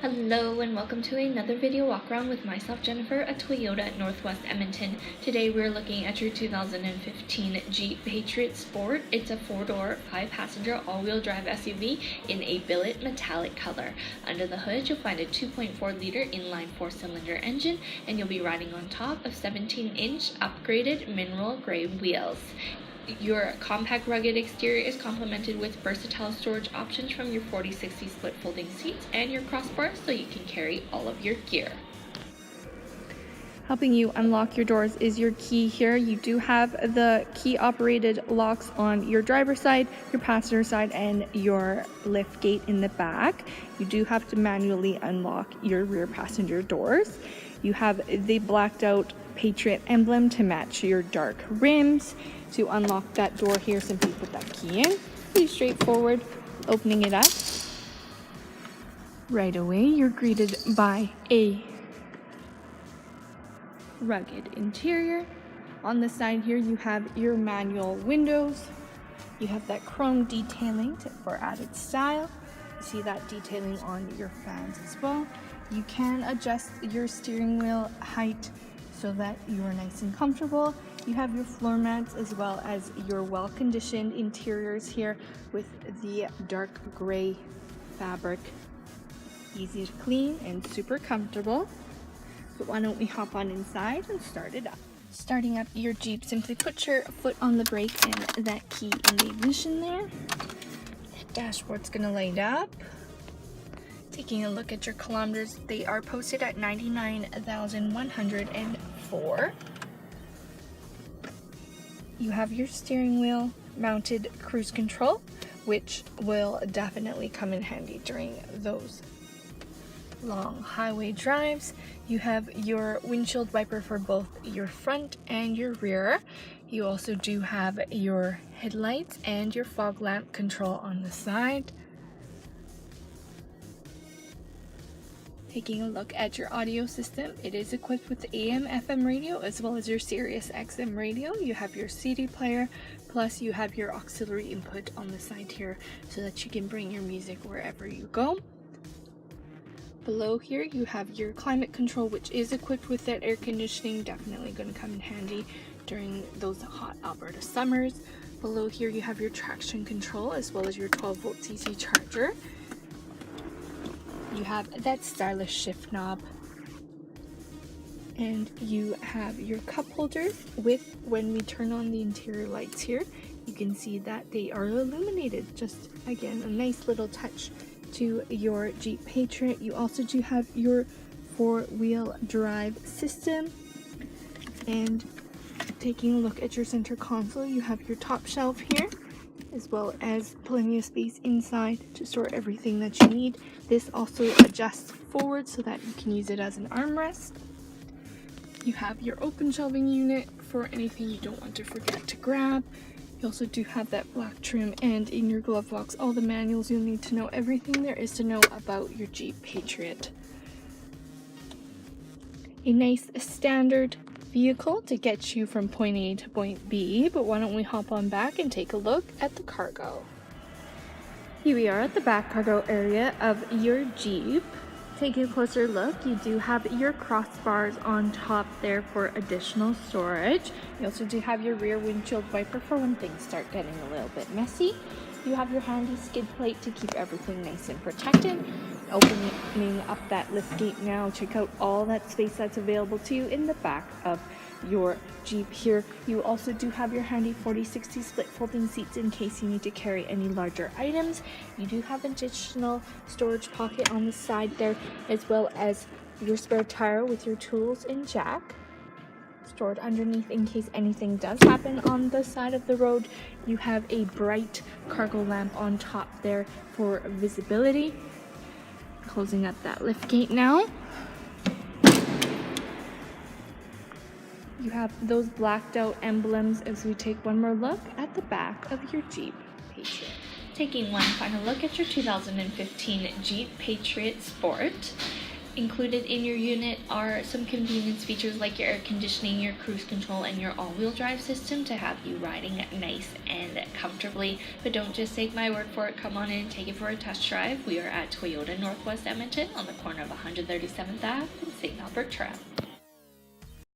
Hello and welcome to another video walk around with myself, Jennifer, a Toyota at Northwest Edmonton. Today we're looking at your 2015 Jeep Patriot Sport. It's a 4-door, 5-passenger all-wheel drive SUV in a billet metallic color. Under the hood you'll find a 2.4-liter inline 4-cylinder engine, and you'll be riding on top of 17-inch upgraded mineral gray wheels. Your compact rugged exterior is complemented with versatile storage options from your 40/60 split folding seats and your crossbars, so you can carry all of your gear. Helping you unlock your doors is your key here. You do have the key operated locks on your driver's side, your passenger side, and your lift gate in the back. You do have to manually unlock your rear passenger doors. You have the blacked out Patriot emblem to match your dark rims. To unlock that door here, simply put that key in. Pretty straightforward. Opening it up. Right away, you're greeted by a rugged interior. On the side here, you have your manual windows. You have that chrome detailing for added style. You see that detailing on your fans as well. You can adjust your steering wheel height so that you are nice and comfortable. You have your floor mats as well as your well-conditioned interiors here with the dark gray fabric. Easy to clean and super comfortable. But why don't we hop on inside and start it up. Starting up your Jeep, simply put your foot on the brake and that key in the ignition there. The dashboard's gonna light up. Taking a look at your kilometers, they are posted at 99,104. You have your steering wheel mounted cruise control, which will definitely come in handy during those long highway drives. You have your windshield wiper for both your front and your rear. You also do have your headlights and your fog lamp control on the side. Taking a look at your audio system, it is equipped with the AM/FM radio as well as your Sirius XM radio. You have your CD player, plus you have your auxiliary input on the side here so that you can bring your music wherever you go. Below here you have your climate control, which is equipped with that air conditioning, definitely going to come in handy during those hot Alberta summers. Below here you have your traction control as well as your 12-volt DC charger. You have that stylish shift knob, and you have your cup holders with, when we turn on the interior lights here, you can see that they are illuminated. Just again, a nice little touch to your Jeep Patriot. You also do have your 4-wheel drive system, and taking a look at your center console, you have your top shelf here, as well as plenty of space inside to store everything that you need. This also adjusts forward so that you can use it as an armrest. You have your open shelving unit for anything you don't want to forget to grab. You also do have that black trim, and in your glove box all the manuals you'll need to know everything there is to know about your Jeep Patriot. A nice standard vehicle to get you from point A to point B, but why don't we hop on back and take a look at the cargo. Here we are at the back cargo area of your Jeep. Taking a closer look, you do have your crossbars on top there for additional storage. You also do have your rear windshield wiper for when things start getting a little bit messy. You have your handy skid plate to keep everything nice and protected. Opening up that lift gate now, check out all that space that's available to you in the back of your Jeep here. You also do have your handy 40/60 split folding seats in case you need to carry any larger items. You do have additional storage pocket on the side there, as well as your spare tire with your tools and jack stored underneath in case anything does happen on the side of the road. You have a bright cargo lamp on top there for visibility. Closing up that lift gate now. You have those blacked out emblems as we take one more look at the back of your Jeep Patriot. Taking one final look at your 2015 Jeep Patriot Sport. Included in your unit are some convenience features like your air conditioning, your cruise control, and your all-wheel drive system to have you riding nice and comfortably. But don't just take my word for it. Come on in and take it for a test drive. We are at Toyota Northwest Edmonton on the corner of 137th Ave and St. Albert Trail.